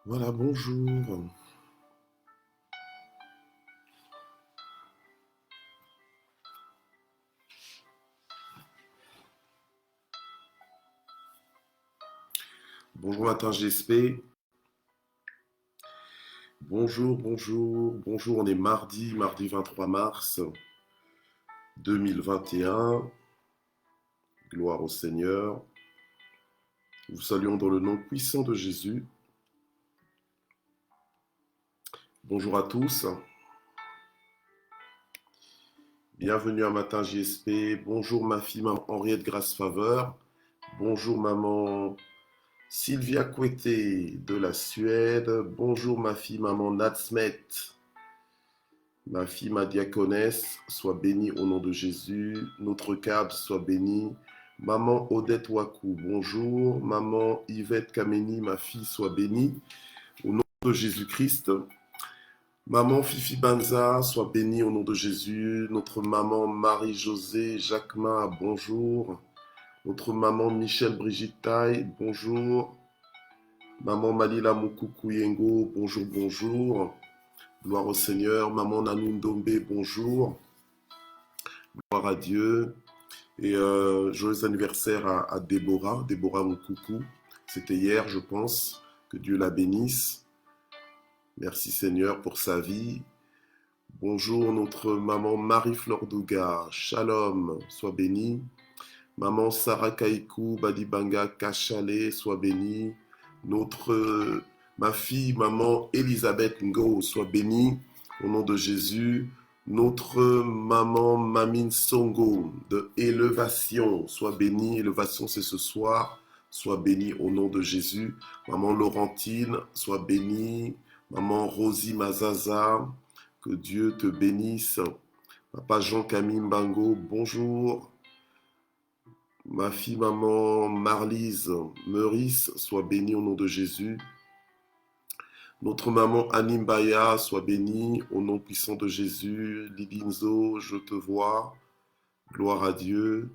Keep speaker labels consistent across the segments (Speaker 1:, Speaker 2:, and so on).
Speaker 1: Voilà, bonjour. Bonjour matin GSP. Bonjour, bonjour, bonjour. On est mardi 23 mars 2021. Gloire au Seigneur. Nous vous saluons dans le nom puissant de Jésus. Bonjour à tous. Bienvenue à Matin JSP. Bonjour ma fille, maman Henriette Grace Faveur. Bonjour maman Sylvia Coueté de la Suède. Bonjour ma fille, maman Natsmet. Ma fille, ma diaconesse, sois bénie au nom de Jésus. Notre cadre soit béni. Maman Odette Wakou, bonjour. Maman Yvette Kameni, ma fille, soit bénie au nom de Jésus-Christ. Maman Fifi Banza, sois bénie au nom de Jésus. Notre maman Marie-Josée Jacquemin, bonjour. Notre maman Michel Brigitte Taille, bonjour. Maman Malila Moukoukou Yengo, bonjour, bonjour. Gloire au Seigneur. Maman Nanoun Dombe, bonjour. Gloire à Dieu. Et joyeux anniversaire à Déborah. Déborah, mon coucou. C'était hier, je pense. Que Dieu la bénisse. Merci Seigneur pour sa vie. Bonjour notre maman Marie-Flore Douga. Shalom, sois bénie. Maman Sarah Kaikou Badibanga Kachale, sois bénie. Ma fille, maman Elisabeth Ngo, sois bénie. Au nom de Jésus. Notre maman Mamine Songo de Élevation, sois bénie. Élevation, c'est ce soir. Sois bénie au nom de Jésus. Maman Laurentine, sois bénie. Maman Rosie Mazaza, que Dieu te bénisse. Papa Jean-Camille Mbango, bonjour. Ma fille, maman Marlise Meurice, sois bénie au nom de Jésus. Notre maman Animbaya, sois bénie au nom puissant de Jésus. Lidinzo, je te vois. Gloire à Dieu.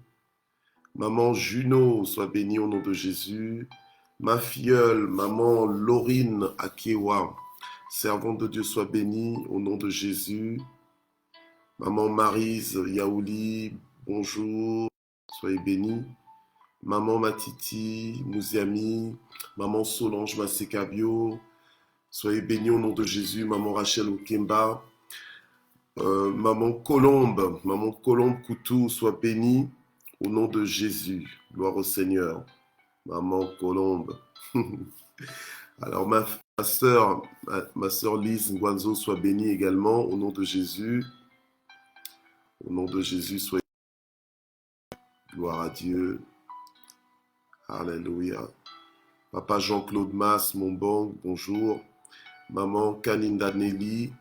Speaker 1: Maman Juno, sois bénie au nom de Jésus. Ma filleule, maman Laurine Akewa, servante de Dieu, sois bénie au nom de Jésus. Maman Maryse Yaouli, bonjour, soyez bénie. Maman Matiti Mouziami, maman Solange Masekabio, soyez bénie au nom de Jésus. Maman Rachel Okemba, maman Colombe Koutou, sois bénie au nom de Jésus. Gloire au Seigneur. Maman Colombe. Alors ma sœur Lise Ngwanzo, soit bénie également au nom de Jésus. Au nom de Jésus, soyez gloire à Dieu. Alléluia. Papa Jean-Claude Mas, mon bon, bonjour. Maman Kaninda Nelly,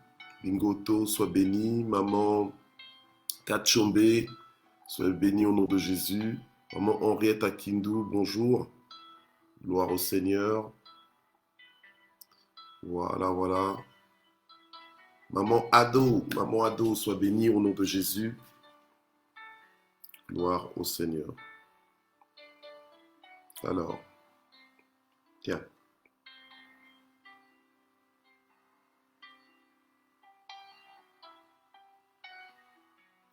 Speaker 1: Bingoto, sois bénie. Maman Kachombe, sois bénie au nom de Jésus. Maman Henriette Akindou, bonjour. Gloire au Seigneur. Voilà, voilà. Maman Ado, sois bénie au nom de Jésus. Gloire au Seigneur. Alors, tiens.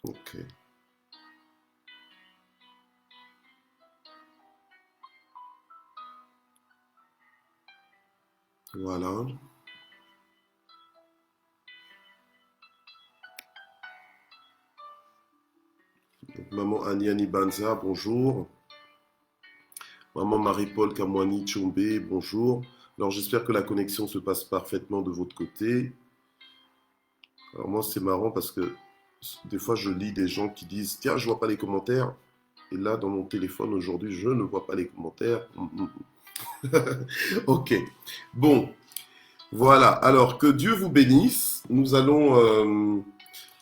Speaker 1: Ok. Voilà. Donc, maman Aniani Banza, bonjour. Maman Marie-Paul Kamwani Chombe, bonjour. Alors j'espère que la connexion se passe parfaitement de votre côté. Alors moi c'est marrant parce que des fois je lis des gens qui disent tiens je vois pas les commentaires. Et là dans mon téléphone aujourd'hui je ne vois pas les commentaires. Ok. Bon. Voilà. Alors que Dieu vous bénisse. Nous allons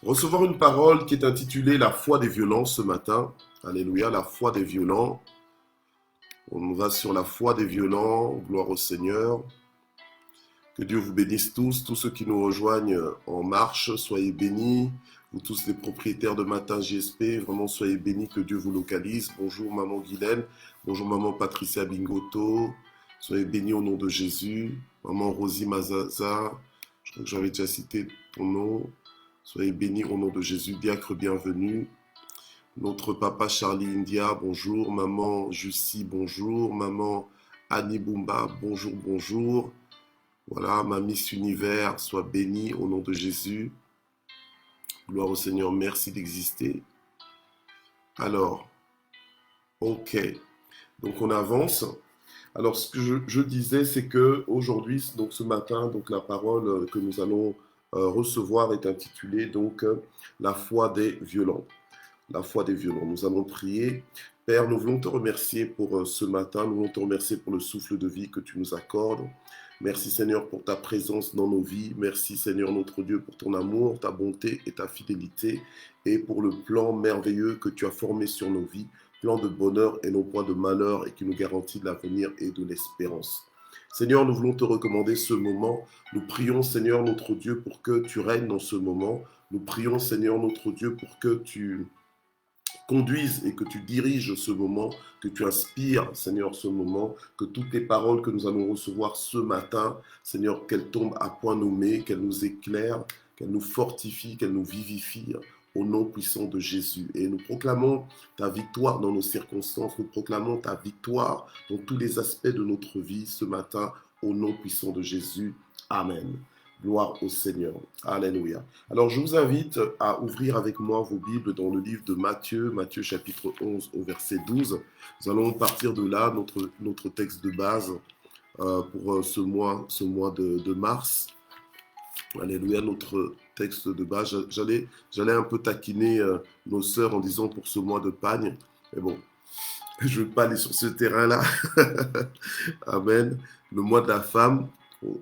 Speaker 1: recevoir une parole qui est intitulée La foi des violents ce matin. Alléluia, la foi des violents. On va sur la foi des violents. Gloire au Seigneur. Que Dieu vous bénisse tous ceux qui nous rejoignent en marche, soyez bénis. Vous tous les propriétaires de Matin JSP, vraiment soyez bénis, que Dieu vous localise. Bonjour maman Guylaine, bonjour maman Patricia Bingoto, Soyez bénis au nom de Jésus. Maman Rosie Mazaza, je crois que j'avais déjà cité ton nom. Soyez bénis au nom de Jésus. Diacre, bienvenue. Notre papa Charlie India, bonjour. Maman Jussie, bonjour. Maman Annie Boumba, bonjour, bonjour. Voilà, ma Miss Univers, sois bénie au nom de Jésus. Gloire au Seigneur, merci d'exister. Alors, ok, donc on avance. Alors, ce que je disais, c'est que aujourd'hui, donc ce matin, donc la parole que nous allons recevoir est intitulée donc la foi des violents. La foi des violents. Nous allons prier. Père, nous voulons te remercier pour ce matin. Nous voulons te remercier pour le souffle de vie que tu nous accordes. Merci Seigneur pour ta présence dans nos vies. Merci Seigneur notre Dieu pour ton amour, ta bonté et ta fidélité et pour le plan merveilleux que tu as formé sur nos vies, plan de bonheur et non point de malheur et qui nous garantit de l'avenir et de l'espérance. Seigneur, nous voulons te recommander ce moment. Nous prions Seigneur notre Dieu pour que tu règnes dans ce moment. Nous prions Seigneur notre Dieu pour que tu conduises et que tu diriges ce moment, que tu inspires, Seigneur, ce moment, que toutes les paroles que nous allons recevoir ce matin, Seigneur, qu'elles tombent à point nommé, qu'elles nous éclairent, qu'elles nous fortifient, qu'elles nous vivifient au nom puissant de Jésus. Et nous proclamons ta victoire dans nos circonstances, nous proclamons ta victoire dans tous les aspects de notre vie ce matin au nom puissant de Jésus. Amen. Gloire au Seigneur. Alléluia. Alors, je vous invite à ouvrir avec moi vos Bibles dans le livre de Matthieu, Matthieu chapitre 11 au verset 12. Nous allons partir de là, notre texte de base pour ce mois de mars. Alléluia, notre texte de base. J'allais un peu taquiner nos sœurs en disant pour ce mois de Pâques. Mais bon, je ne veux pas aller sur ce terrain-là. Amen. Le mois de la femme.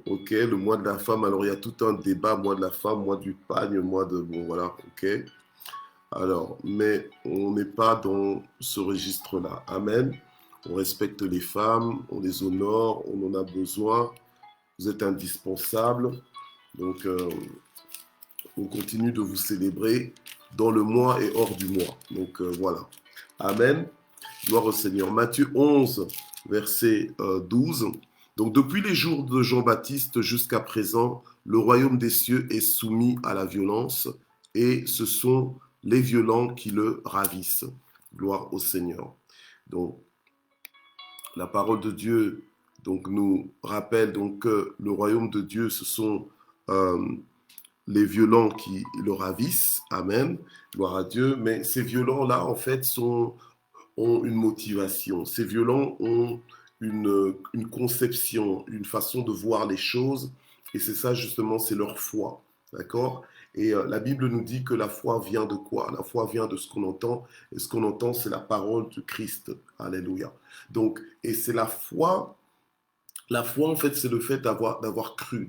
Speaker 1: Ok, le mois de la femme, alors il y a tout un débat, mois de la femme, mois du pagne, mois de... Bon, voilà, ok. Alors, mais on n'est pas dans ce registre-là. Amen. On respecte les femmes, on les honore, on en a besoin. Vous êtes indispensables. Donc, on continue de vous célébrer dans le mois et hors du mois. Donc, voilà. Amen. Gloire au Seigneur. Matthieu 11, verset 12. Donc depuis les jours de Jean-Baptiste jusqu'à présent, le royaume des cieux est soumis à la violence et ce sont les violents qui le ravissent. Gloire au Seigneur. Donc la parole de Dieu donc, nous rappelle donc, que le royaume de Dieu, ce sont les violents qui le ravissent. Amen. Gloire à Dieu. Mais ces violents-là, en fait, ont une motivation. Ces violents ont une conception, une façon de voir les choses. Et c'est ça, justement, c'est leur foi. D'accord? Et la Bible nous dit que la foi vient de quoi? La foi vient de ce qu'on entend. Et ce qu'on entend, c'est la parole de Christ. Alléluia. Donc, et c'est la foi. La foi, en fait, c'est le fait d'avoir cru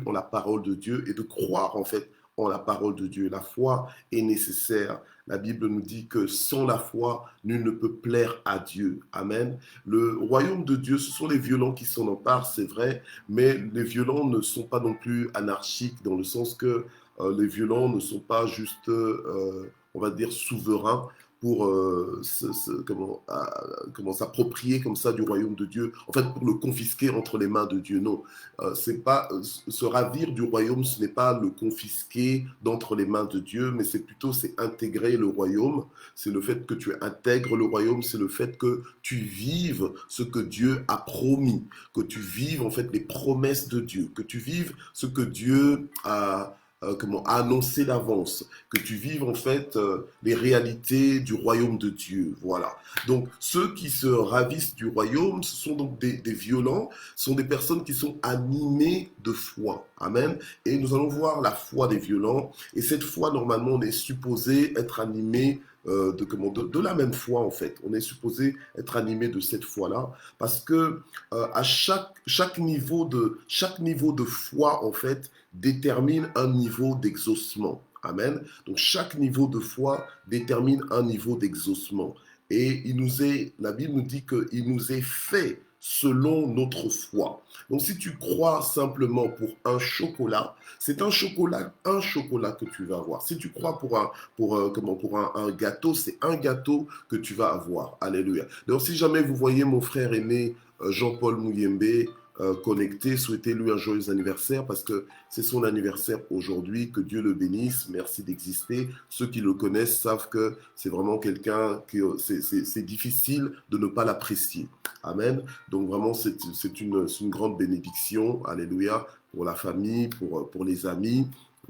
Speaker 1: en la parole de Dieu et de croire, en fait, en la parole de Dieu. La foi est nécessaire. La Bible nous dit que sans la foi, nul ne peut plaire à Dieu. Amen. Le royaume de Dieu, ce sont les violents qui s'en emparent, c'est vrai, mais les violents ne sont pas non plus anarchiques dans le sens que les violents ne sont pas juste, on va dire, souverains pour comment s'approprier comme ça du royaume de Dieu, en fait pour le confisquer entre les mains de Dieu. Non, c'est pas se ravir du royaume, ce n'est pas le confisquer d'entre les mains de Dieu, mais c'est plutôt c'est intégrer le royaume. C'est le fait que tu intègres le royaume, c'est le fait que tu vives ce que Dieu a promis, que tu vives en fait les promesses de Dieu, que tu vives ce que Dieu a annoncer d'avance, que tu vives en fait les réalités du royaume de Dieu. Voilà. Donc ceux qui se ravissent du royaume, ce sont donc des violents, ce sont des personnes qui sont animées de foi. Amen. Et nous allons voir la foi des violents. Et cette foi, normalement, on est supposé être animé de la même foi en fait. On est supposé être animé de cette foi-là parce que à chaque niveau de foi en fait détermine un niveau d'exaucement. Amen. Donc chaque niveau de foi détermine un niveau d'exaucement. Et la Bible nous dit qu'il nous est fait selon notre foi. Donc si tu crois simplement pour un chocolat, c'est un chocolat que tu vas avoir. Si tu crois pour un gâteau, c'est un gâteau que tu vas avoir. Alléluia. Donc si jamais vous voyez mon frère aimé Jean-Paul Mouyembe connecté, souhaitez-lui un joyeux anniversaire parce que c'est son anniversaire aujourd'hui. Que Dieu le bénisse. Merci d'exister. Ceux qui le connaissent savent que c'est vraiment quelqu'un qui c'est difficile de ne pas l'apprécier. Amen. Donc vraiment, c'est une grande bénédiction. Alléluia. Pour la famille, pour les amis.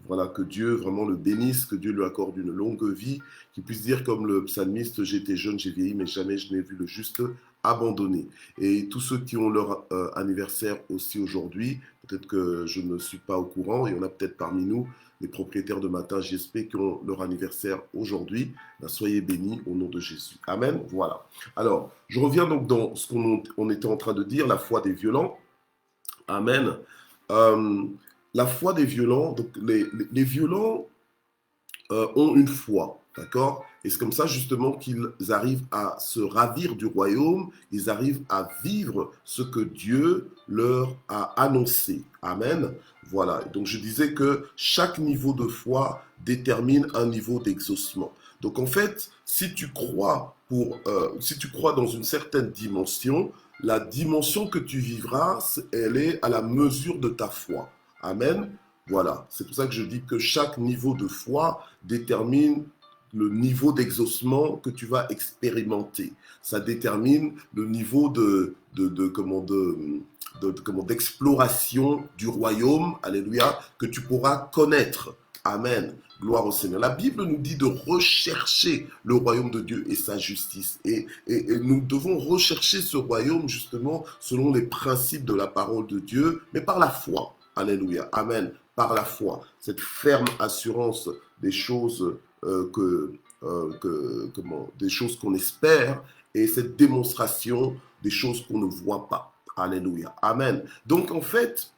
Speaker 1: Voilà, que Dieu vraiment le bénisse, que Dieu lui accorde une longue vie, qu'il puisse dire comme le psalmiste, j'étais jeune, j'ai vieilli, mais jamais je n'ai vu le juste abandonné. Et tous ceux qui ont leur anniversaire aussi aujourd'hui, peut-être que je ne suis pas au courant, il y en a peut-être parmi nous, les propriétaires de Matin JSP qui ont leur anniversaire aujourd'hui, ben soyez bénis au nom de Jésus. Amen. Voilà. Alors, je reviens donc dans ce qu'on était en train de dire, la foi des violents. Amen. La foi des violents, donc les violents ont une foi, d'accord? Et c'est comme ça justement qu'ils arrivent à se ravir du royaume, ils arrivent à vivre ce que Dieu leur a annoncé. Amen. Voilà, donc je disais que chaque niveau de foi détermine un niveau d'exaucement. Donc en fait, si tu crois dans une certaine dimension, la dimension que tu vivras, elle est à la mesure de ta foi. Amen. Voilà, c'est pour ça que je dis que chaque niveau de foi détermine le niveau d'exaucement que tu vas expérimenter. Ça détermine le niveau d'exploration du royaume, alléluia, que tu pourras connaître. Amen. Gloire au Seigneur. La Bible nous dit de rechercher le royaume de Dieu et sa justice. Et nous devons rechercher ce royaume justement selon les principes de la parole de Dieu, mais par la foi. Alléluia. Amen. Par la foi. Cette ferme assurance des choses des choses qu'on espère et cette démonstration des choses qu'on ne voit pas. Alléluia. Amen. Donc en fait,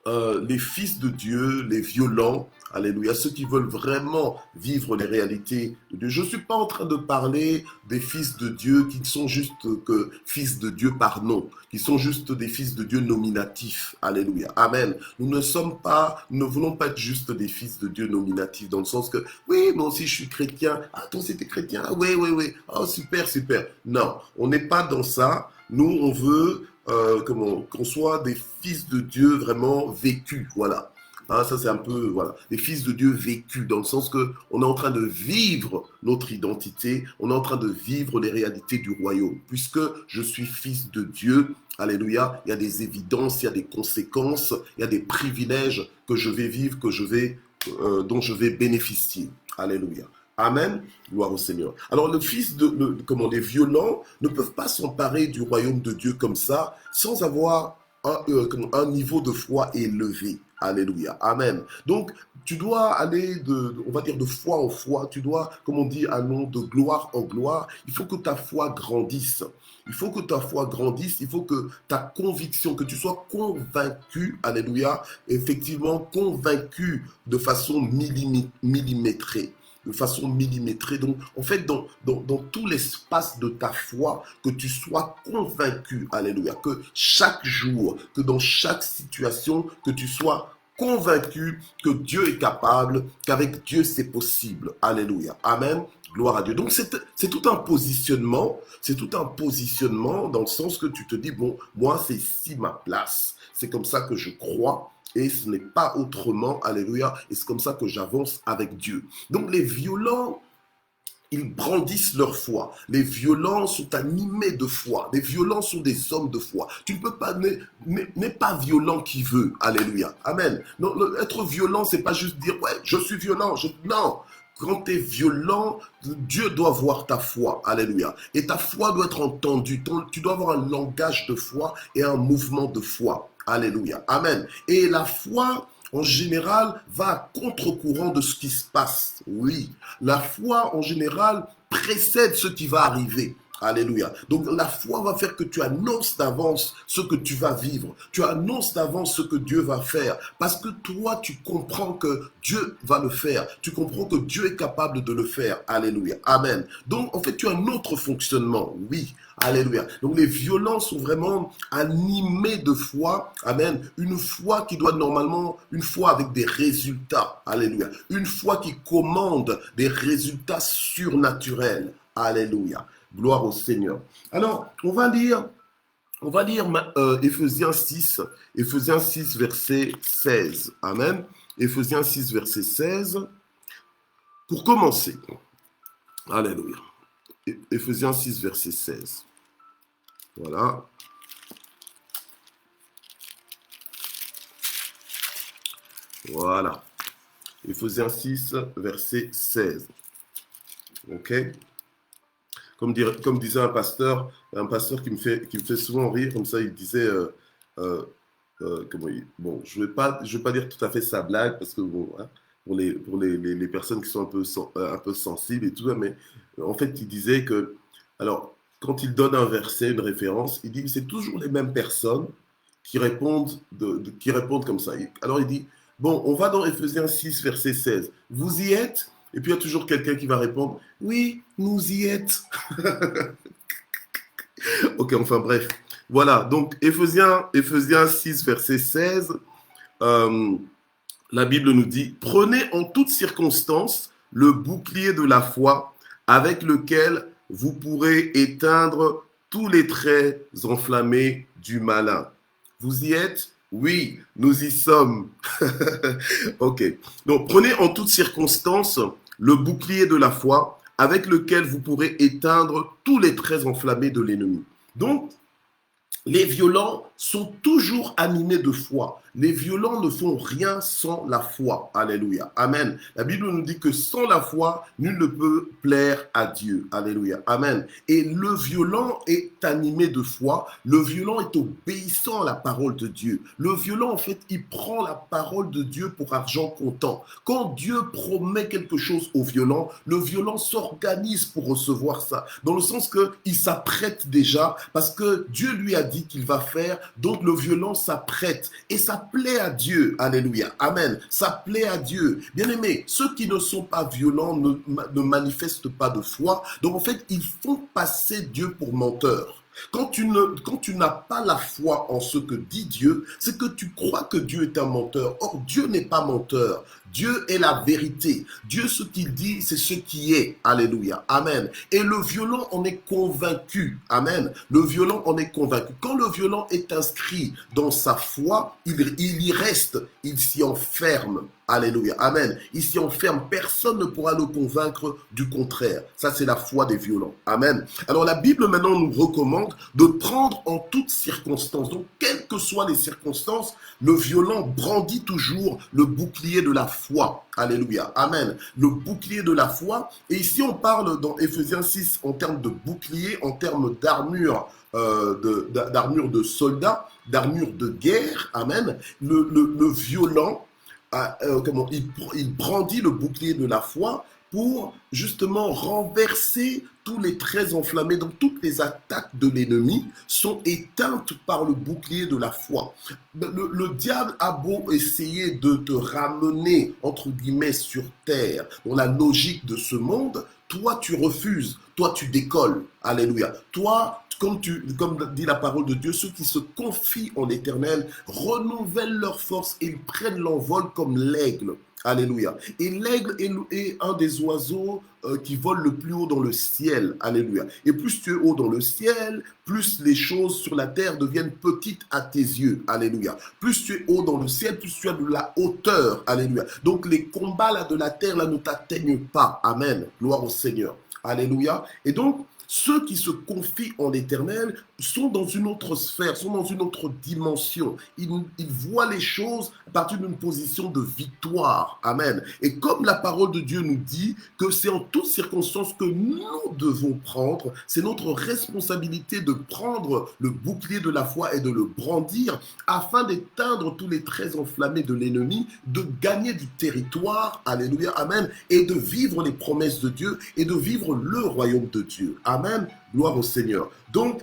Speaker 1: les fils de Dieu, les violents, alléluia, ceux qui veulent vraiment vivre les réalités de Dieu. Je ne suis pas en train de parler des fils de Dieu qui sont juste que fils de Dieu par nom, qui sont juste des fils de Dieu nominatifs. Alléluia. Amen. Nous ne voulons pas être juste des fils de Dieu nominatifs dans le sens que, oui, moi aussi je suis chrétien. Ah, toi aussi t'es chrétien. Ah, oui, oui, oui. Oh, super, super. Non, on n'est pas dans ça. Nous, on veut qu'on soit des fils de Dieu vraiment vécus, voilà. Hein, ça c'est un peu, voilà, des fils de Dieu vécus, dans le sens que on est en train de vivre notre identité, on est en train de vivre les réalités du royaume. Puisque je suis fils de Dieu, alléluia, il y a des évidences, il y a des conséquences, il y a des privilèges que je vais vivre, dont je vais bénéficier. Alléluia. Amen. Gloire au Seigneur. Alors, les violents ne peuvent pas s'emparer du royaume de Dieu comme ça, sans avoir un niveau de foi élevé. Alléluia. Amen. Donc, tu dois aller on va dire de foi en foi. Tu dois, comme on dit, allons de gloire en gloire. Il faut que ta foi grandisse. Il faut que ta foi grandisse. Il faut que ta conviction, que tu sois convaincu, alléluia, effectivement convaincu de façon millimétrée. Donc, en fait, dans tout l'espace de ta foi, que tu sois convaincu, alléluia, que chaque jour, que dans chaque situation, que tu sois convaincu que Dieu est capable, qu'avec Dieu c'est possible. Alléluia. Amen. Gloire à Dieu. Donc, c'est tout un positionnement. C'est tout un positionnement dans le sens que tu te dis, bon, moi, c'est ici ma place. C'est comme ça que je crois. Et ce n'est pas autrement, alléluia, et c'est comme ça que j'avance avec Dieu. Donc les violents, ils brandissent leur foi. Les violents sont animés de foi. Les violents sont des hommes de foi. Tu ne peux pas, n'est pas violent qui veut, alléluia, amen. Non, être violent, c'est pas juste dire, ouais, je suis violent, non. Quand tu es violent, Dieu doit voir ta foi, alléluia. Et ta foi doit être entendue. Tu dois avoir un langage de foi et un mouvement de foi. Alléluia. Amen. Et la foi, en général, va à contre-courant de ce qui se passe. Oui. La foi, en général, précède ce qui va arriver. Alléluia. Donc la foi va faire que tu annonces d'avance ce que tu vas vivre. Tu annonces d'avance ce que Dieu va faire. Parce que toi, tu comprends que Dieu va le faire. Tu comprends que Dieu est capable de le faire. Alléluia. Amen. Donc en fait, tu as un autre fonctionnement. Oui. Alléluia. Donc les violents sont vraiment animés de foi. Amen. Une foi qui doit normalement, une foi avec des résultats. Alléluia. Une foi qui commande des résultats surnaturels. Alléluia. Gloire au Seigneur. Alors, on va lire Éphésiens 6, verset 16. Amen. Éphésiens 6, verset 16. Pour commencer. Alléluia. Éphésiens 6, verset 16. Voilà. Voilà. Éphésiens 6, verset 16. OK? Comme disait un pasteur qui me fait souvent rire, comme ça, il disait, bon, je vais pas dire tout à fait sa blague, parce que bon, hein, pour les personnes qui sont un peu sensibles et tout ça, mais en fait, il disait que, alors, quand il donne un verset, une référence, il dit que c'est toujours les mêmes personnes qui répondent, qui répondent comme ça. Alors, il dit, bon, on va dans Éphésiens 6, verset 16. Vous y êtes? Et puis il y a toujours quelqu'un qui va répondre, oui, nous y êtes. Ok, enfin bref. Voilà, donc Éphésiens 6, verset 16, la Bible nous dit, prenez en toutes circonstances le bouclier de la foi avec lequel vous pourrez éteindre tous les traits enflammés du malin. Vous y êtes? Oui, nous y sommes. Ok. Donc, prenez en toutes circonstances le bouclier de la foi avec lequel vous pourrez éteindre tous les traits enflammés de l'ennemi. Donc, les violents sont toujours animés de foi. Les violents ne font rien sans la foi. Alléluia. Amen. La Bible nous dit que sans la foi, nul ne peut plaire à Dieu. Alléluia. Amen. Et le violent est animé de foi. Le violent est obéissant à la parole de Dieu. Le violent, en fait, il prend la parole de Dieu pour argent comptant. Quand Dieu promet quelque chose au violent, le violent s'organise pour recevoir ça. Dans le sens qu'il s'apprête déjà parce que Dieu lui a dit qu'il va faire. Donc le violent s'apprête. Et ça plaît à Dieu. Alléluia. Amen. Ça plaît à Dieu. Bien-aimés, ceux qui ne sont pas violents ne manifestent pas de foi. Donc en fait, ils font passer Dieu pour menteur. Quand tu n'as pas la foi en ce que dit Dieu, c'est que tu crois que Dieu est un menteur. Or, Dieu n'est pas menteur. Dieu est la vérité. Dieu, ce qu'il dit, c'est ce qui est. Alléluia. Amen. Et le violent en est convaincu. Amen. Le violent en est convaincu. Quand le violent est inscrit dans sa foi, il y reste. Il s'y enferme. Alléluia. Amen. Il s'y enferme. Personne ne pourra le convaincre du contraire. Ça, c'est la foi des violents. Amen. Alors, la Bible, maintenant, nous recommande de prendre en toutes circonstances. Donc, quelles que soient les circonstances, le violent brandit toujours le bouclier de la foi. Alléluia. Amen. Le bouclier de la foi. Et ici, on parle dans Éphésiens 6 en termes de bouclier, en termes d'armure, d'armure de soldat, d'armure de guerre. Amen. Le violent, il brandit le bouclier de la foi pour justement renverser tous les traits enflammés. Donc toutes les attaques de l'ennemi sont éteintes par le bouclier de la foi. Le diable a beau essayer de te ramener, entre guillemets, sur terre, dans la logique de ce monde, toi tu refuses, toi tu décolles. Alléluia. Toi, comme dit la parole de Dieu, ceux qui se confient en l'Éternel renouvellent leur force et ils prennent l'envol comme l'aigle. Alléluia. Et l'aigle est un des oiseaux qui vole le plus haut dans le ciel. Alléluia. Et plus tu es haut dans le ciel, plus les choses sur la terre deviennent petites à tes yeux. Alléluia. Plus tu es haut dans le ciel, plus tu as de la hauteur. Alléluia. Donc les combats là de la terre là ne t'atteignent pas. Amen. Gloire au Seigneur. Alléluia. Et donc, ceux qui se confient en l'Éternel sont dans une autre sphère, sont dans une autre dimension. Ils voient les choses à partir d'une position de victoire. Amen. Et comme la parole de Dieu nous dit que c'est en toutes circonstances que nous devons prendre, c'est notre responsabilité de prendre le bouclier de la foi et de le brandir afin d'éteindre tous les traits enflammés de l'ennemi, de gagner du territoire. Alléluia. Amen. Et de vivre les promesses de Dieu et de vivre le royaume de Dieu. Amen. Amen. Gloire au Seigneur. Donc,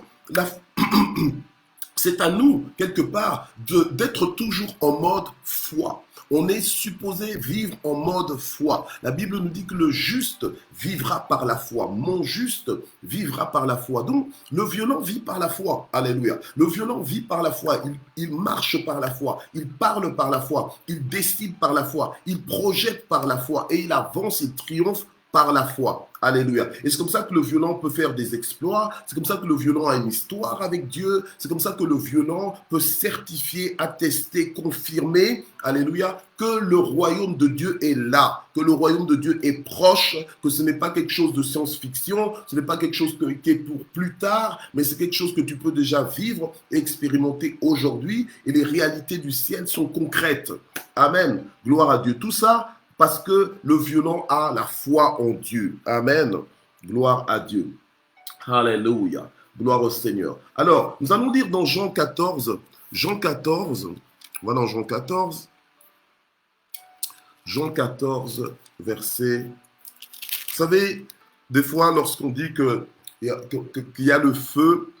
Speaker 1: c'est à nous, quelque part, d'être toujours en mode foi. On est supposé vivre en mode foi. La Bible nous dit que le juste vivra par la foi. Mon juste vivra par la foi. Donc, le violent vit par la foi. Alléluia. Le violent vit par la foi. Il marche par la foi. Il parle par la foi. Il décide par la foi. Il projette par la foi. Et il avance, il triomphe par la foi. Alléluia. Et c'est comme ça que le violent peut faire des exploits. C'est comme ça que le violent a une histoire avec Dieu. C'est comme ça que le violent peut certifier, attester, confirmer, alléluia, que le royaume de Dieu est là, que le royaume de Dieu est proche, que ce n'est pas quelque chose de science-fiction, ce n'est pas quelque chose qui est pour plus tard, mais c'est quelque chose que tu peux déjà vivre et expérimenter aujourd'hui. Et les réalités du ciel sont concrètes. Amen. Gloire à Dieu. Tout ça, parce que le violent a la foi en Dieu. Amen. Gloire à Dieu. Alléluia. Gloire au Seigneur. Alors, nous allons lire dans Jean 14. Jean 14. Voilà, Jean 14. Jean 14, verset. Vous savez, des fois, lorsqu'on dit qu'il y a le feu,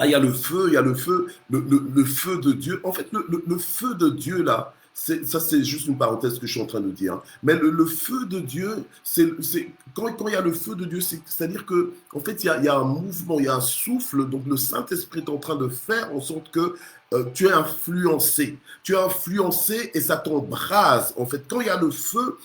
Speaker 1: il y a le feu, le feu de Dieu. En fait, le feu de Dieu, là, ça, c'est juste une parenthèse que je suis en train de dire. Mais le feu de Dieu, quand il y a le feu de Dieu, c'est-à-dire que en fait, il y a un mouvement, il y a un souffle. Donc, le Saint-Esprit est en train de faire en sorte que tu es influencé. Tu es influencé et ça t'embrase. En fait, quand il y a le feu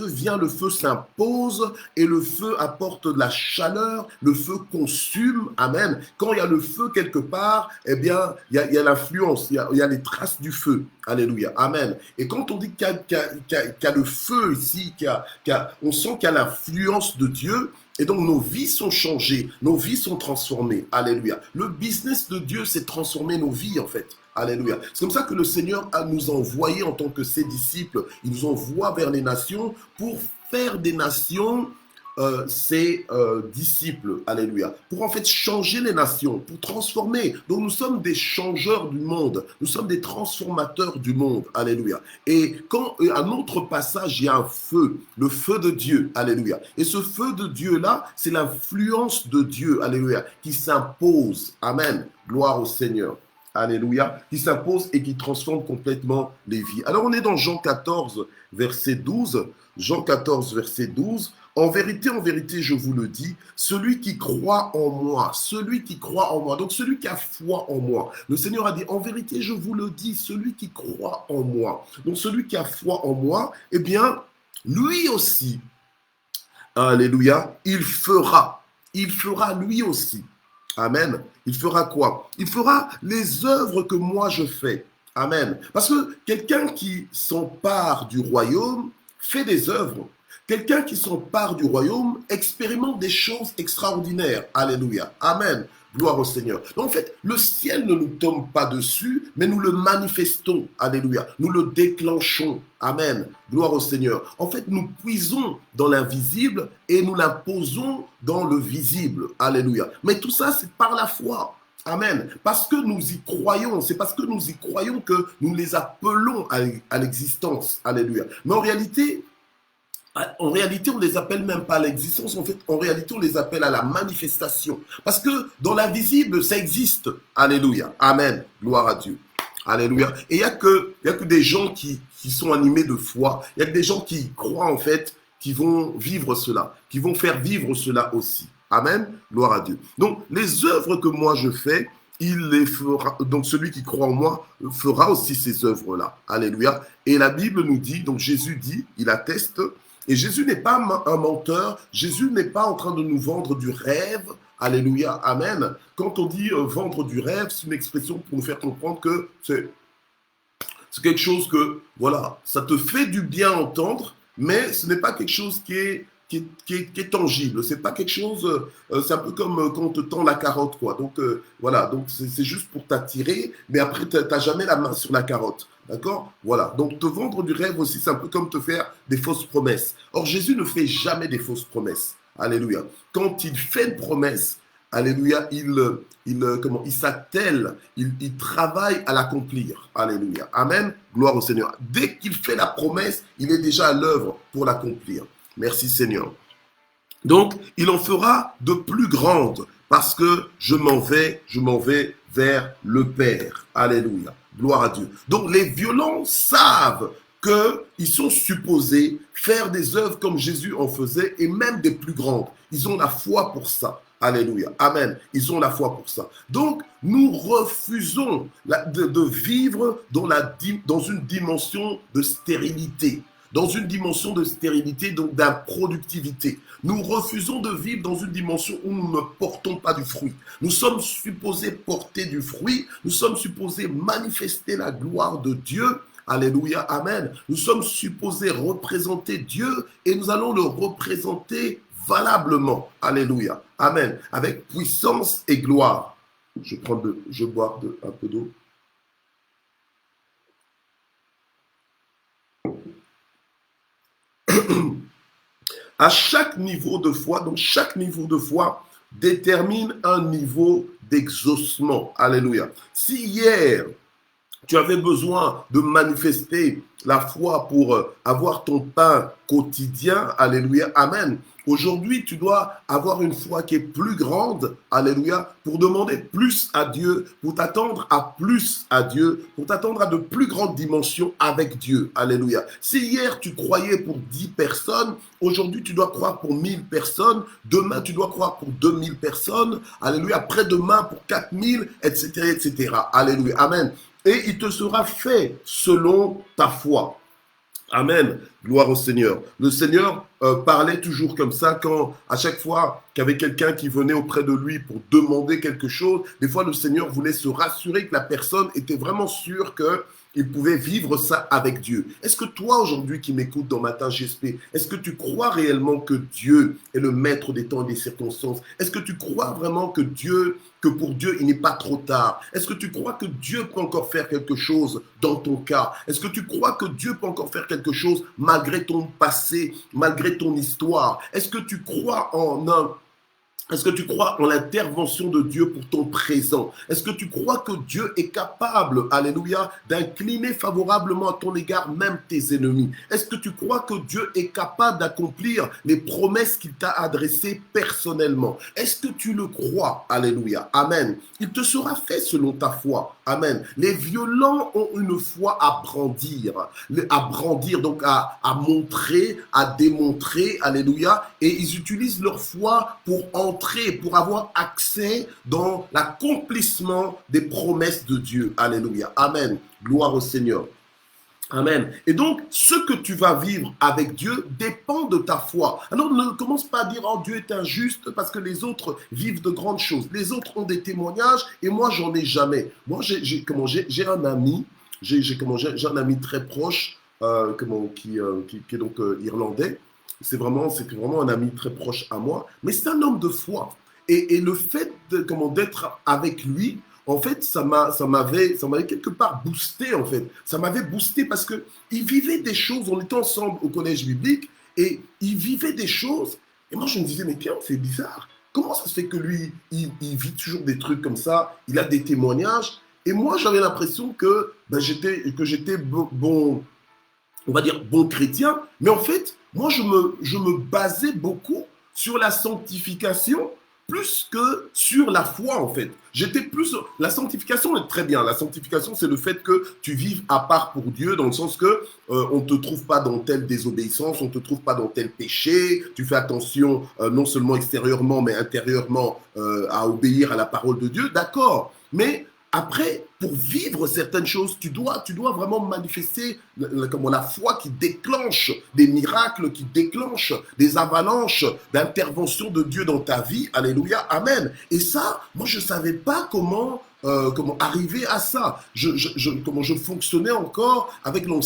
Speaker 1: vient, le feu s'impose et le feu apporte de la chaleur, le feu consume. Amen. Quand il y a le feu quelque part, eh bien, il y a l'influence, il y a les traces du feu. Alléluia. Amen. Et quand on dit qu'il y a le feu ici, on sent qu'il y a l'influence de Dieu, et donc nos vies sont changées, nos vies sont transformées. Alléluia. Le business de Dieu, c'est transformer nos vies en fait. Alléluia. C'est comme ça que le Seigneur nous a envoyés en tant que ses disciples. Il nous envoie vers les nations pour faire des nations ses disciples. Alléluia. Pour en fait changer les nations, pour transformer. Donc nous sommes des changeurs du monde. Nous sommes des transformateurs du monde. Alléluia. Et quand à un autre passage, il y a un feu, le feu de Dieu. Alléluia. Et ce feu de Dieu-là, c'est l'influence de Dieu. Alléluia. Qui s'impose. Amen. Gloire au Seigneur. Alléluia, qui s'impose et qui transforme complètement les vies. Alors on est dans Jean 14, verset 12. Jean 14, verset 12. En vérité, je vous le dis, celui qui croit en moi, donc celui qui a foi en moi. Le Seigneur a dit, en vérité, je vous le dis, celui qui croit en moi. Donc celui qui a foi en moi, eh bien, lui aussi, alléluia, il fera lui aussi. Amen. Il fera quoi? Il fera les œuvres que moi je fais. Amen. Parce que quelqu'un qui s'empare du royaume fait des œuvres. Quelqu'un qui s'empare du royaume expérimente des choses extraordinaires. Alléluia. Amen. Gloire au Seigneur. Donc, en fait, le ciel ne nous tombe pas dessus, mais nous le manifestons. Alléluia. Nous le déclenchons. Amen. Gloire au Seigneur. En fait, nous puisons dans l'invisible et nous l'imposons dans le visible. Alléluia. Mais tout ça, c'est par la foi. Amen. Parce que nous y croyons. C'est parce que nous y croyons que nous les appelons à l'existence. Alléluia. Mais en réalité, on ne les appelle même pas à l'existence. En fait, en réalité, on les appelle à la manifestation. Parce que dans l'invisible, ça existe. Alléluia. Amen. Gloire à Dieu. Alléluia. Et il n'y a que des gens qui sont animés de foi. Il y a que des gens qui croient, en fait, qui vont vivre cela, qui vont faire vivre cela aussi. Amen. Gloire à Dieu. Donc, les œuvres que moi je fais, il les fera. Donc, celui qui croit en moi fera aussi ces œuvres-là. Alléluia. Et la Bible nous dit, donc Jésus dit, il atteste. Et Jésus n'est pas un menteur. Jésus n'est pas en train de nous vendre du rêve. Alléluia. Amen. Quand on dit vendre du rêve, c'est une expression pour nous faire comprendre que c'est quelque chose que, voilà, ça te fait du bien à entendre, mais ce n'est pas quelque chose qui est tangible. C'est pas quelque chose, c'est un peu comme quand on te tend la carotte, quoi. Donc, voilà, donc c'est juste pour t'attirer, mais après, tu n'as jamais la main sur la carotte. D'accord? Voilà. Donc, te vendre du rêve aussi, c'est un peu comme te faire des fausses promesses. Or, Jésus ne fait jamais des fausses promesses. Alléluia. Quand il fait une promesse, alléluia, il s'attelle, il travaille à l'accomplir. Alléluia. Amen. Gloire au Seigneur. Dès qu'il fait la promesse, il est déjà à l'œuvre pour l'accomplir. Merci Seigneur. Donc, il en fera de plus grandes parce que je m'en vais vers le Père. Alléluia. Gloire à Dieu. Donc, les violents savent qu'ils sont supposés faire des œuvres comme Jésus en faisait et même des plus grandes. Ils ont la foi pour ça. Alléluia. Amen. Ils ont la foi pour ça. Donc, nous refusons de vivre dans une dimension de stérilité. Dans une dimension de stérilité, donc d'improductivité. Nous refusons de vivre dans une dimension où nous ne portons pas du fruit. Nous sommes supposés porter du fruit, nous sommes supposés manifester la gloire de Dieu. Alléluia, amen. Nous sommes supposés représenter Dieu et nous allons le représenter valablement. Alléluia, amen. Avec puissance et gloire. Je bois un peu d'eau. À chaque niveau de foi, donc chaque niveau de foi détermine un niveau d'exaucement. Alléluia. Si hier, tu avais besoin de manifester la foi pour avoir ton pain quotidien, alléluia, amen. Aujourd'hui, tu dois avoir une foi qui est plus grande, alléluia, pour demander plus à Dieu, pour t'attendre à plus à Dieu, pour t'attendre à de plus grandes dimensions avec Dieu, alléluia. Si hier tu croyais pour 10 personnes, aujourd'hui tu dois croire pour 1000 personnes, demain tu dois croire pour 2000 personnes, alléluia, après-demain pour 4000, etc., etc., alléluia, amen. Et il te sera fait selon ta foi. Amen. Gloire au Seigneur. Le Seigneur parlait toujours comme ça quand, à chaque fois qu'il y avait quelqu'un qui venait auprès de lui pour demander quelque chose, des fois le Seigneur voulait se rassurer que la personne était vraiment sûre qu'il pouvait vivre ça avec Dieu. Est-ce que toi, aujourd'hui, qui m'écoutes dans Matin GSP, est-ce que tu crois réellement que Dieu est le maître des temps et des circonstances? Est-ce que tu crois vraiment que pour Dieu, il n'est pas trop tard? Est-ce que tu crois que Dieu peut encore faire quelque chose dans ton cas? Est-ce que tu crois que Dieu peut encore faire quelque chose malgré ton passé, malgré ton histoire? Est-ce que tu crois Est-ce que tu crois en l'intervention de Dieu pour ton présent? Est-ce que tu crois que Dieu est capable, alléluia, d'incliner favorablement à ton égard même tes ennemis? Est-ce que tu crois que Dieu est capable d'accomplir les promesses qu'il t'a adressées personnellement? Est-ce que tu le crois? Alléluia. Amen. Il te sera fait selon ta foi. Amen. Les violents ont une foi à brandir, donc à montrer, à démontrer, alléluia, et ils utilisent leur foi pour entrer, pour avoir accès dans l'accomplissement des promesses de Dieu. Alléluia. Amen. Gloire au Seigneur. Amen. Et donc, ce que tu vas vivre avec Dieu dépend de ta foi. Alors, ne commence pas à dire, oh, Dieu est injuste parce que les autres vivent de grandes choses. Les autres ont des témoignages et moi, j'en ai jamais. Moi, j'ai un ami, j'ai un ami très proche qui est donc irlandais. C'est vraiment un ami très proche à moi, mais c'est un homme de foi. Et le fait d'être avec lui, en fait, ça m'avait quelque part boosté, en fait. Ça m'avait boosté parce qu'il vivait des choses, on était ensemble au collège biblique, et il vivait des choses, et moi je me disais, mais Pierre, c'est bizarre. Comment ça se fait que lui, il vit toujours des trucs comme ça, il a des témoignages, et moi j'avais l'impression que j'étais bon, on va dire bon chrétien, mais en fait, moi je me basais beaucoup sur la sanctification plus que sur la foi, en fait. La sanctification est très bien. La sanctification, c'est le fait que tu vives à part pour Dieu, dans le sens que on ne te trouve pas dans telle désobéissance, on ne te trouve pas dans tel péché. Tu fais attention, non seulement extérieurement, mais intérieurement, à obéir à la parole de Dieu. D'accord. Mais après, pour vivre certaines choses, tu dois vraiment manifester la foi qui déclenche des miracles, qui déclenche des avalanches d'intervention de Dieu dans ta vie. Alléluia, amen. Et ça, moi, je ne savais pas comment arriver à ça. Comment je fonctionnais encore avec mon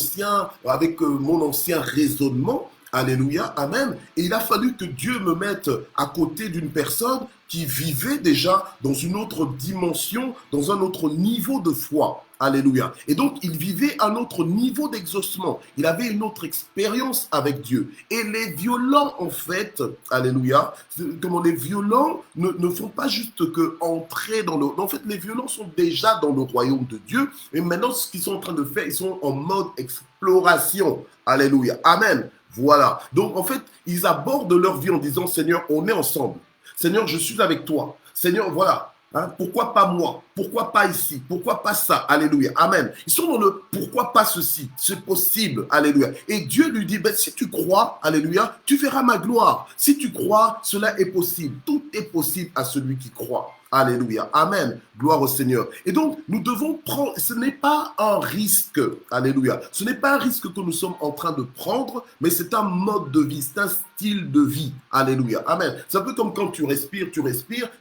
Speaker 1: ancien raisonnement. Alléluia, amen. Et il a fallu que Dieu me mette à côté d'une personne qui vivait déjà dans une autre dimension, dans un autre niveau de foi. Alléluia. Et donc, il vivait un autre niveau d'exaucement. Il avait une autre expérience avec Dieu. Et les violents, en fait, alléluia, les violents ne font pas juste que entrer dans le... En fait, les violents sont déjà dans le royaume de Dieu. Et maintenant, ce qu'ils sont en train de faire, ils sont en mode exploration. Alléluia. Amen. Voilà. Donc, en fait, ils abordent leur vie en disant, Seigneur, on est ensemble. Seigneur, je suis avec toi. Seigneur, voilà. Hein, pourquoi pas moi? Pourquoi pas ici? Pourquoi pas ça? Alléluia. Amen. Ils sont dans le pourquoi pas ceci? C'est possible. Alléluia. Et Dieu lui dit, ben, si tu crois, alléluia, tu verras ma gloire. Si tu crois, cela est possible. Tout est possible à celui qui croit. Alléluia. Amen. Gloire au Seigneur. Et donc, nous devons prendre, ce n'est pas un risque. Alléluia. Ce n'est pas un risque que nous sommes en train de prendre, mais c'est un mode de vie, c'est un style de vie. Alléluia. Amen. C'est un peu comme quand tu respires,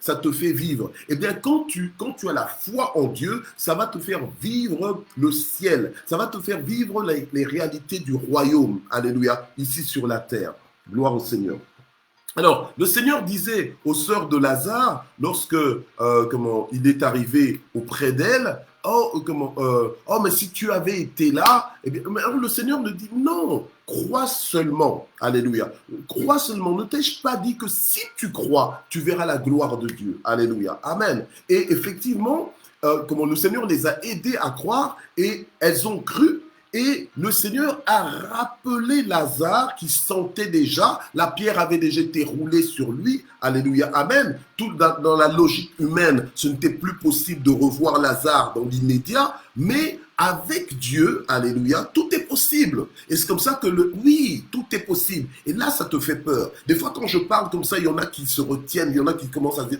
Speaker 1: ça te fait vivre. Eh bien, quand tu as la foi en Dieu, ça va te faire vivre le ciel. Ça va te faire vivre les réalités du royaume. Alléluia. Ici sur la terre. Gloire au Seigneur. Alors, le Seigneur disait aux sœurs de Lazare, lorsque il est arrivé auprès d'elle, oh, mais si tu avais été là, eh bien, le Seigneur me dit non, crois seulement. Alléluia. Crois seulement. Ne t'ai-je pas dit que si tu crois, tu verras la gloire de Dieu. Alléluia. Amen. Et effectivement, le Seigneur les a aidés à croire et elles ont cru. Et le Seigneur a rappelé Lazare qui sentait déjà, la pierre avait déjà été roulée sur lui. Alléluia, amen. Tout dans la logique humaine, ce n'était plus possible de revoir Lazare dans l'immédiat, mais avec Dieu, alléluia, tout est possible. Et c'est comme ça que oui, tout est possible. Et là, ça te fait peur. Des fois, quand je parle comme ça, il y en a qui se retiennent, il y en a qui commencent à dire,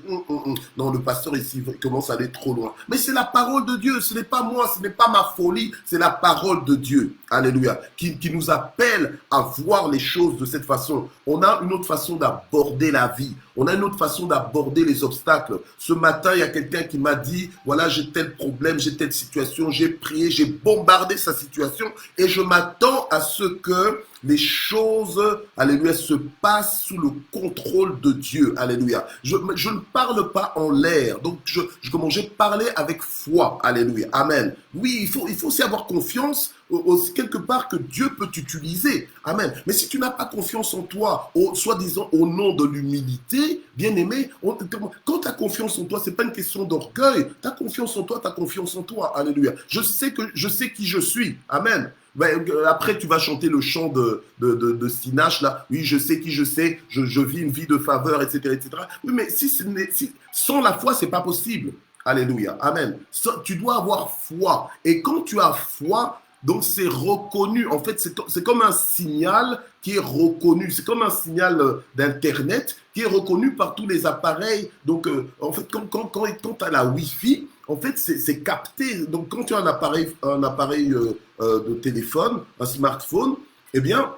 Speaker 1: non, le pasteur ici, il commence à aller trop loin. Mais c'est la parole de Dieu, ce n'est pas moi, ce n'est pas ma folie, c'est la parole de Dieu, alléluia, qui nous appelle à voir les choses de cette façon. On a une autre façon d'aborder la vie. On a une autre façon d'aborder les obstacles. Ce matin, il y a quelqu'un qui m'a dit, voilà, j'ai tel problème, j'ai telle situation, j'ai prié, j'ai bombardé sa situation et je m'attends à ce que les choses, alléluia, se passent sous le contrôle de Dieu, alléluia. Je ne parle pas en l'air, donc j'ai parlé avec foi, alléluia, amen. Oui, il faut aussi avoir confiance quelque part que Dieu peut t'utiliser, amen. Mais si tu n'as pas confiance en toi, soi-disant au nom de l'humilité, bien aimé, quand tu as confiance en toi, c'est pas une question d'orgueil, tu as confiance en toi, alléluia. Je sais qui je suis, amen. Ben, après, tu vas chanter le chant de Sinache, là. Oui, je sais qui je sais, je vis une vie de faveur, etc., etc. Oui, mais sans la foi, c'est pas possible. Alléluia. Amen. Tu dois avoir foi. Et quand tu as foi, donc c'est reconnu. En fait, c'est comme un signal qui est reconnu. C'est comme un signal d'Internet qui est reconnu par tous les appareils. Donc, en fait, quand tu as la Wi-Fi, en fait, c'est capté. Donc, quand tu as un appareil de téléphone, un smartphone, eh bien,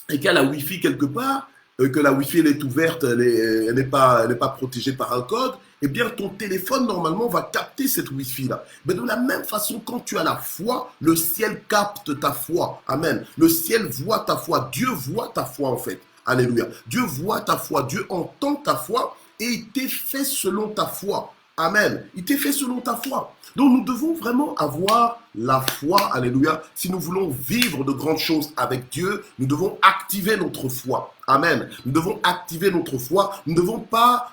Speaker 1: et qu'il y a la Wi-Fi quelque part, que la Wi-Fi elle est ouverte, elle n'est pas protégée par un code, eh bien, ton téléphone, normalement, va capter cette Wi-Fi-là. Mais de la même façon, quand tu as la foi, le ciel capte ta foi. Amen. Le ciel voit ta foi. Dieu voit ta foi, en fait. Alléluia. Dieu voit ta foi. Dieu entend ta foi et il t'est fait selon ta foi. Amen. Il t'est fait selon ta foi. Donc nous devons vraiment avoir la foi, alléluia. Si nous voulons vivre de grandes choses avec Dieu, nous devons activer notre foi. Amen. Nous devons activer notre foi. Nous ne devons pas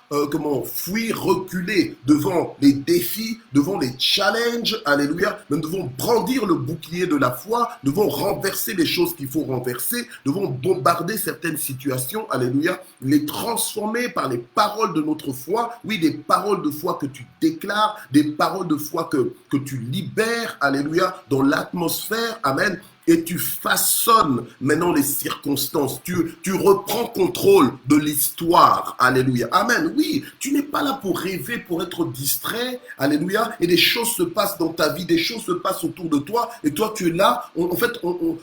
Speaker 1: fuir, reculer devant les défis, devant les challenges. Alléluia. Nous devons brandir le bouclier de la foi. Nous devons renverser les choses qu'il faut renverser. Nous devons bombarder certaines situations. Alléluia. Les transformer par les paroles de notre foi. Oui, des paroles de foi que tu déclares, des paroles de foi que tu libères. Alléluia. Dans l'atmosphère. Amen. Et tu façonnes maintenant les circonstances. Tu reprends contrôle de l'histoire. Alléluia. Amen. Oui, tu n'es pas là pour rêver, pour être distrait. Alléluia. Et des choses se passent dans ta vie, des choses se passent autour de toi. Et toi, tu es là. En fait, on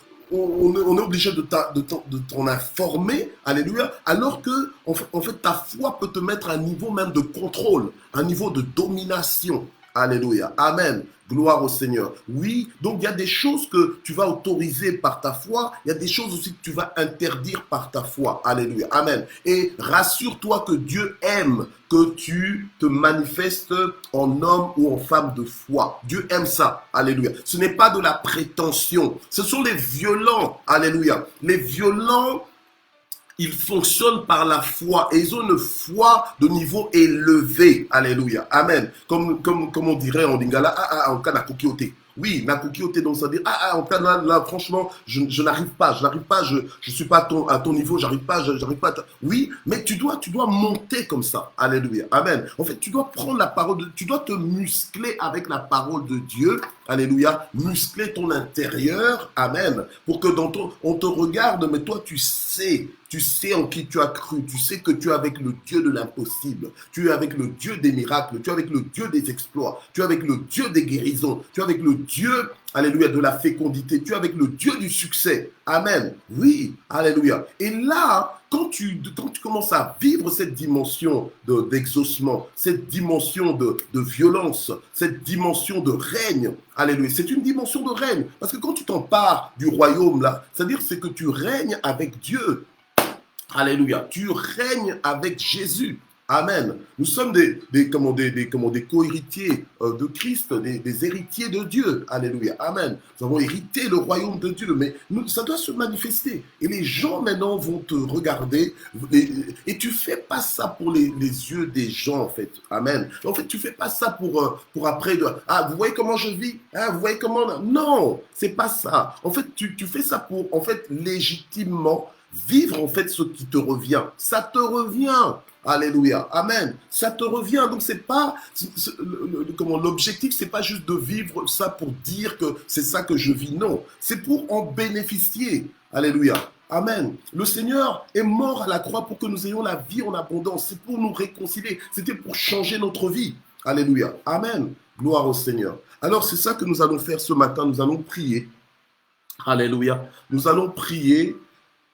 Speaker 1: est obligé de t'en informer. Alléluia. Alors que, en fait, ta foi peut te mettre à un niveau même de contrôle, un niveau de domination. Alléluia. Amen. Gloire au Seigneur. Oui, donc il y a des choses que tu vas autoriser par ta foi. Il y a des choses aussi que tu vas interdire par ta foi. Alléluia. Amen. Et rassure-toi que Dieu aime que tu te manifestes en homme ou en femme de foi. Dieu aime ça. Alléluia. Ce n'est pas de la prétention. Ce sont les violents. Alléluia. Les violents, ils fonctionnent par la foi et ils ont une foi de niveau élevé. Alléluia. Amen. Comme on dirait en lingala, en kana kokiote. Oui, Nakukiote, donc ça veut dire, là, franchement, je n'arrive pas, je suis pas à ton niveau, j'arrive pas, j'arrive pas. Oui, mais tu dois monter comme ça. Alléluia. Amen. En fait, tu dois prendre la parole, tu dois te muscler avec la parole de Dieu. Alléluia. Muscler ton intérieur. Amen. Pour que on te regarde, mais toi, tu sais en qui tu as cru. Tu sais que tu es avec le Dieu de l'impossible. Tu es avec le Dieu des miracles. Tu es avec le Dieu des exploits. Tu es avec le Dieu des guérisons. Tu es avec le Dieu, alléluia, de la fécondité. Tu es avec le Dieu du succès. Amen. Oui, alléluia. Et là, quand tu commences à vivre cette dimension d'exaucement, cette dimension de violence, cette dimension de règne, alléluia, c'est une dimension de règne. Parce que quand tu t'empares du royaume, là, c'est-à-dire c'est que tu règnes avec Dieu. Alléluia. Tu règnes avec Jésus. Amen. Nous sommes des co-héritiers de Christ, des héritiers de Dieu. Alléluia. Amen. Nous avons hérité le royaume de Dieu, mais ça doit se manifester. Et les gens maintenant vont te regarder et tu fais pas ça pour les yeux des gens, en fait. Amen. En fait, tu fais pas ça pour après. Vous voyez comment je vis? Vous voyez comment... Non, c'est pas ça. En fait, tu fais ça pour, en fait, légitimement vivre, en fait, ce qui te revient. Ça te revient. Alléluia, amen. Ça te revient, donc c'est pas l'objectif, c'est pas juste de vivre ça pour dire que c'est ça que je vis. Non, c'est pour en bénéficier. Alléluia, amen. Le Seigneur est mort à la croix pour que nous ayons la vie en abondance. C'est pour nous réconcilier. C'était pour changer notre vie. Alléluia, amen. Gloire au Seigneur. Alors c'est ça que nous allons faire ce matin. Nous allons prier. Alléluia. Nous allons prier.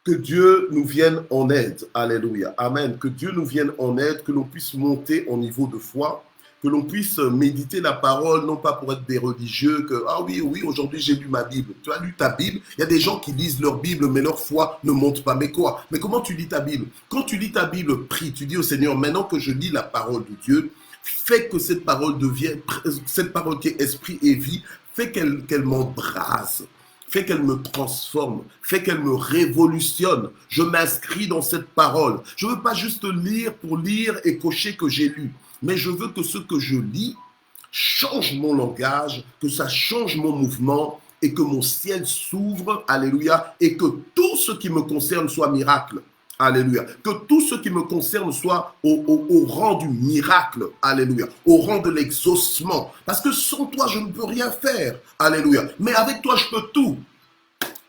Speaker 1: Que Dieu nous vienne en aide. Alléluia. Amen. Que Dieu nous vienne en aide, que l'on puisse monter en niveau de foi, que l'on puisse méditer la parole, non pas pour être des religieux, que, oui, aujourd'hui j'ai lu ma Bible. Tu as lu ta Bible? Il y a des gens qui lisent leur Bible, mais leur foi ne monte pas. Mais quoi? Mais comment tu lis ta Bible? Quand tu lis ta Bible, prie, tu dis au Seigneur, maintenant que je lis la parole de Dieu, fais que cette parole qui est esprit et vie, fais qu'elle m'embrase. Fais qu'elle me transforme, fais qu'elle me révolutionne. Je m'inscris dans cette parole. Je ne veux pas juste lire pour lire et cocher que j'ai lu, mais je veux que ce que je lis change mon langage, que ça change mon mouvement et que mon ciel s'ouvre, alléluia, et que tout ce qui me concerne soit miracle. Alléluia. Que tout ce qui me concerne soit au rang du miracle. Alléluia. Au rang de l'exaucement. Parce que sans toi, je ne peux rien faire. Alléluia. Mais avec toi, je peux tout.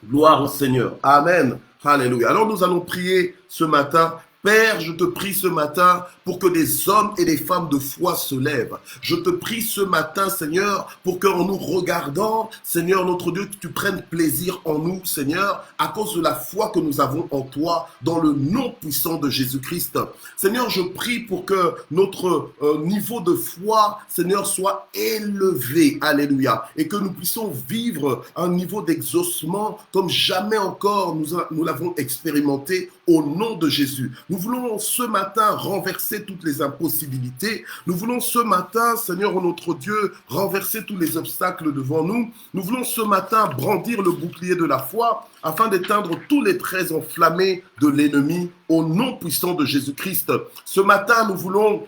Speaker 1: Gloire au Seigneur. Amen. Alléluia. Alors nous allons prier ce matin. Père, je te prie ce matin pour que des hommes et des femmes de foi se lèvent. Je te prie ce matin, Seigneur, pour qu'en nous regardant, Seigneur notre Dieu, que tu prennes plaisir en nous, Seigneur, à cause de la foi que nous avons en toi, dans le nom puissant de Jésus-Christ. Seigneur, je prie pour que notre niveau de foi, Seigneur, soit élevé, alléluia, et que nous puissions vivre un niveau d'exaucement comme jamais encore nous l'avons expérimenté au nom de Jésus. Nous voulons ce matin renverser toutes les impossibilités. Nous voulons ce matin, Seigneur notre Dieu, renverser tous les obstacles devant nous. Nous voulons ce matin brandir le bouclier de la foi afin d'éteindre tous les traits enflammés de l'ennemi au nom puissant de Jésus-Christ. Ce matin, nous voulons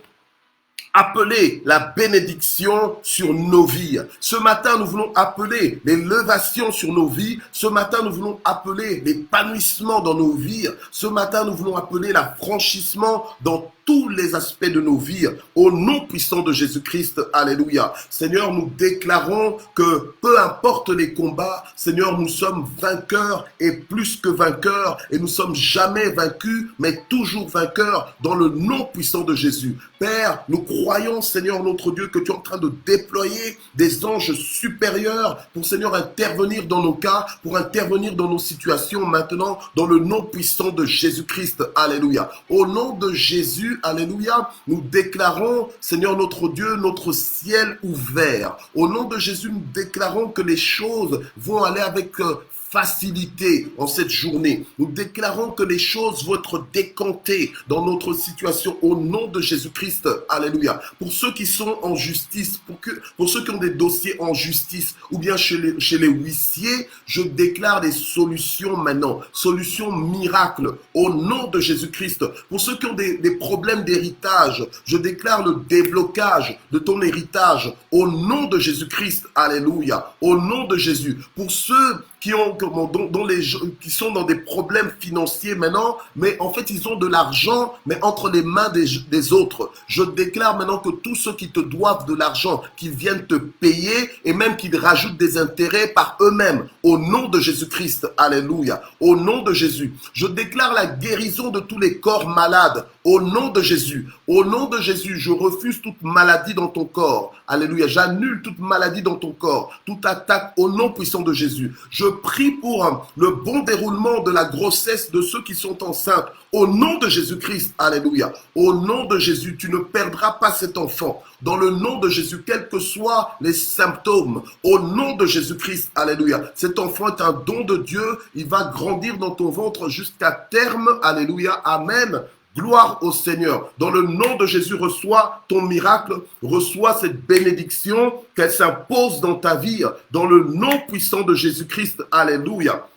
Speaker 1: appeler la bénédiction sur nos vies. Ce matin, nous voulons appeler l'élévation sur nos vies. Ce matin, nous voulons appeler l'épanouissement dans nos vies. Ce matin, nous voulons appeler l'affranchissement dans tous les aspects de nos vies, au nom puissant de Jésus-Christ, alléluia. Seigneur, nous déclarons que peu importe les combats, Seigneur, nous sommes vainqueurs et plus que vainqueurs, et nous sommes jamais vaincus, mais toujours vainqueurs dans le nom puissant de Jésus. Père, nous croyons, Seigneur notre Dieu, que tu es en train de déployer des anges supérieurs pour, Seigneur, intervenir dans nos cas, pour intervenir dans nos situations maintenant, dans le nom puissant de Jésus-Christ, alléluia. Au nom de Jésus, alléluia, nous déclarons, Seigneur notre Dieu, notre ciel ouvert. Au nom de Jésus, nous déclarons que les choses vont aller avec facilité en cette journée. Nous déclarons que les choses vont être décantées dans notre situation au nom de Jésus-Christ. Alléluia. Pour ceux qui sont en justice, pour ceux qui ont des dossiers en justice ou bien chez les huissiers, je déclare des solutions maintenant, solutions miracles au nom de Jésus-Christ. Pour ceux qui ont des problèmes d'héritage, je déclare le déblocage de ton héritage au nom de Jésus-Christ. Alléluia. Au nom de Jésus. Pour ceux qui sont dans des problèmes financiers maintenant, mais en fait ils ont de l'argent, mais entre les mains des autres. Je déclare maintenant que tous ceux qui te doivent de l'argent, qu'ils viennent te payer et même qu'ils rajoutent des intérêts par eux-mêmes, au nom de Jésus-Christ. Alléluia. Au nom de Jésus. Je déclare la guérison de tous les corps malades, au nom de Jésus. Au nom de Jésus, je refuse toute maladie dans ton corps. Alléluia. J'annule toute maladie dans ton corps, toute attaque au nom puissant de Jésus. Je prie pour le bon déroulement de la grossesse de ceux qui sont enceintes. Au nom de Jésus-Christ, alléluia. Au nom de Jésus, tu ne perdras pas cet enfant. Dans le nom de Jésus, quels que soient les symptômes, au nom de Jésus-Christ, alléluia. Cet enfant est un don de Dieu. Il va grandir dans ton ventre jusqu'à terme, alléluia. Amen. Gloire au Seigneur. Dans le nom de Jésus, reçois ton miracle, reçois cette bénédiction, qu'elle s'impose dans ta vie, dans le nom puissant de Jésus-Christ. Alléluia.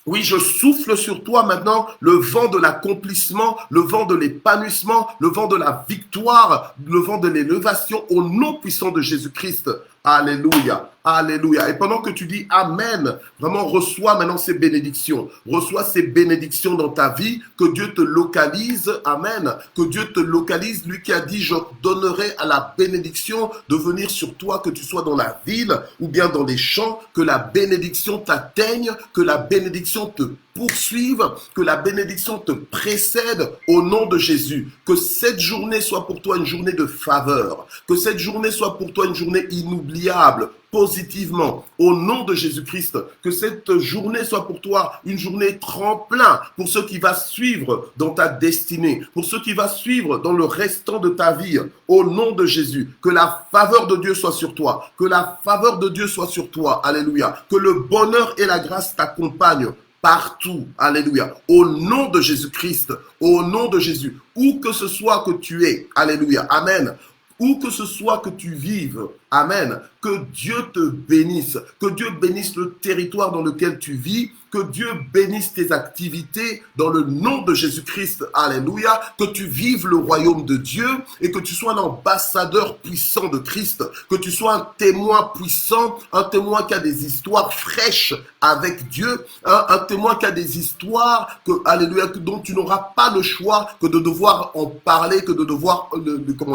Speaker 1: Oui, je souffle sur toi maintenant le vent de l'accomplissement, le vent de l'épanouissement, le vent de la victoire, le vent de l'élévation au nom puissant de Jésus-Christ. Alléluia, alléluia. Et pendant que tu dis Amen, vraiment reçois maintenant ces bénédictions. Reçois ces bénédictions dans ta vie, que Dieu te localise. Amen. Que Dieu te localise, lui qui a dit je donnerai à la bénédiction de venir sur toi, que tu sois dans la ville ou bien dans les champs, que la bénédiction t'atteigne, que la bénédiction te poursuive, que la bénédiction te précède au nom de Jésus. Que cette journée soit pour toi une journée de faveur. Que cette journée soit pour toi une journée inoubliable, positivement, au nom de Jésus-Christ. Que cette journée soit pour toi une journée tremplin pour ce qui va suivre dans ta destinée, pour ce qui va suivre dans le restant de ta vie, au nom de Jésus. Que la faveur de Dieu soit sur toi. Que la faveur de Dieu soit sur toi. Alléluia. Que le bonheur et la grâce t'accompagnent partout, alléluia, au nom de Jésus-Christ, au nom de Jésus, où que ce soit que tu es, alléluia, amen, où que ce soit que tu vives, amen, que Dieu te bénisse, que Dieu bénisse le territoire dans lequel tu vis, que Dieu bénisse tes activités dans le nom de Jésus-Christ, alléluia, que tu vives le royaume de Dieu et que tu sois un ambassadeur puissant de Christ, que tu sois un témoin puissant, un témoin qui a des histoires fraîches avec Dieu, un témoin qui a des histoires alléluia, dont tu n'auras pas le choix que de devoir en parler, que de devoir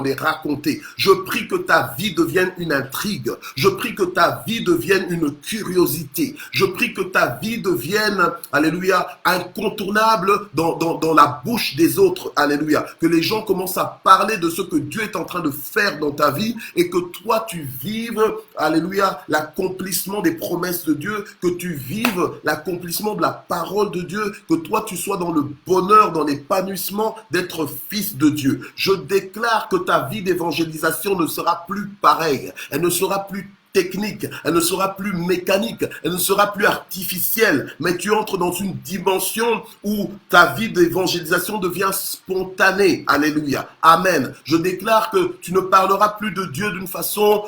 Speaker 1: les raconter. Je prie que ta vie devienne une intrigue. Je prie que ta vie devienne une curiosité. Je prie que ta vie devienne, alléluia, incontournable dans la bouche des autres, alléluia. Que les gens commencent à parler de ce que Dieu est en train de faire dans ta vie et que toi tu vives, alléluia, l'accomplissement des promesses de Dieu, que tu vives l'accomplissement de la parole de Dieu, que toi tu sois dans le bonheur, dans l'épanouissement d'être fils de Dieu. Je déclare que ta vie d'évangélisation ne sera plus pareille. Elle ne sera plus technique, elle ne sera plus mécanique, elle ne sera plus artificielle, mais tu entres dans une dimension où ta vie d'évangélisation devient spontanée. Alléluia. Amen. Je déclare que tu ne parleras plus de Dieu d'une façon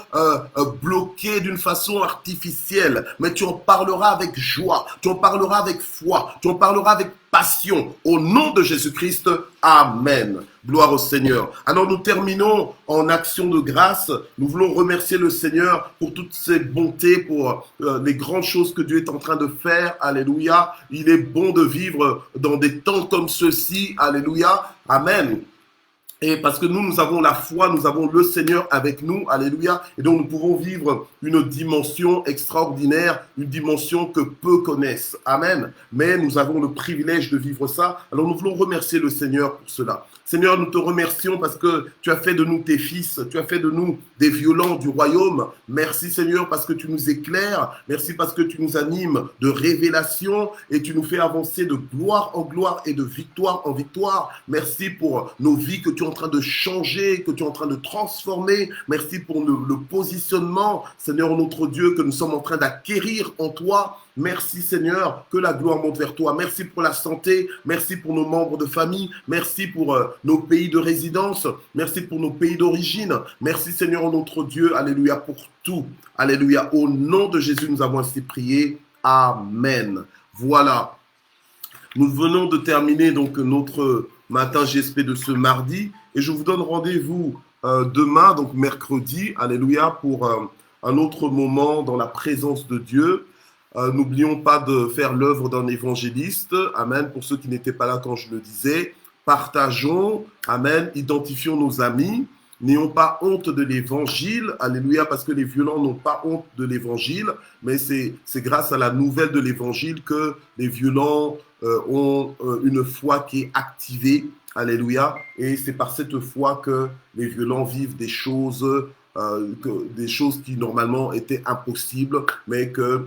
Speaker 1: bloquée, d'une façon artificielle, mais tu en parleras avec joie, tu en parleras avec foi, tu en parleras avec passion. Au nom de Jésus-Christ, amen. Gloire au Seigneur. Alors nous terminons en action de grâce. Nous voulons remercier le Seigneur pour toutes ses bontés, pour les grandes choses que Dieu est en train de faire. Alléluia. Il est bon de vivre dans des temps comme ceux-ci. Alléluia. Amen. Et parce que nous avons la foi, nous avons le Seigneur avec nous, alléluia, et donc nous pouvons vivre une dimension extraordinaire, une dimension que peu connaissent, amen, mais nous avons le privilège de vivre ça, alors nous voulons remercier le Seigneur pour cela. Seigneur, nous te remercions parce que tu as fait de nous tes fils, tu as fait de nous des violents du royaume. Merci Seigneur parce que tu nous éclaires, merci parce que tu nous animes de révélation et tu nous fais avancer de gloire en gloire et de victoire en victoire. Merci pour nos vies que tu en train de changer, que tu es en train de transformer. Merci pour le positionnement, Seigneur notre Dieu, que nous sommes en train d'acquérir en toi. Merci Seigneur, que la gloire monte vers toi. Merci pour la santé, merci pour nos membres de famille, merci pour nos pays de résidence, merci pour nos pays d'origine. Merci Seigneur notre Dieu, alléluia, pour tout. Alléluia, au nom de Jésus, nous avons ainsi prié. Amen. Voilà, nous venons de terminer donc notre matin GSP de ce mardi et je vous donne rendez-vous demain, donc mercredi, alléluia, pour un autre moment dans la présence de Dieu. N'oublions pas de faire l'œuvre d'un évangéliste. Amen. Pour ceux qui n'étaient pas là quand je le disais, partageons. Amen. Identifions nos amis. N'ayons pas honte de l'évangile. Alléluia. Parce que les violents n'ont pas honte de l'évangile. Mais c'est grâce à la nouvelle de l'évangile que les violents ont une foi qui est activée. Alléluia. Et c'est par cette foi que les violents vivent des choses qui normalement étaient impossibles, mais que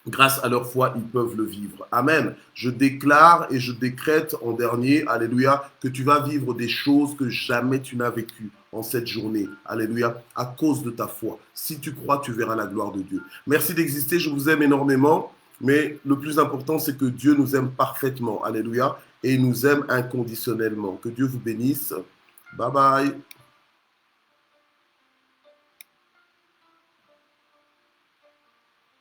Speaker 1: grâce à leur foi, ils peuvent le vivre. Amen. Je déclare et je décrète en dernier, alléluia, que tu vas vivre des choses que jamais tu n'as vécues en cette journée. Alléluia, à cause de ta foi. Si tu crois, tu verras la gloire de Dieu. Merci d'exister, je vous aime énormément, mais le plus important, c'est que Dieu nous aime parfaitement. Alléluia, et il nous aime inconditionnellement. Que Dieu vous bénisse. Bye bye.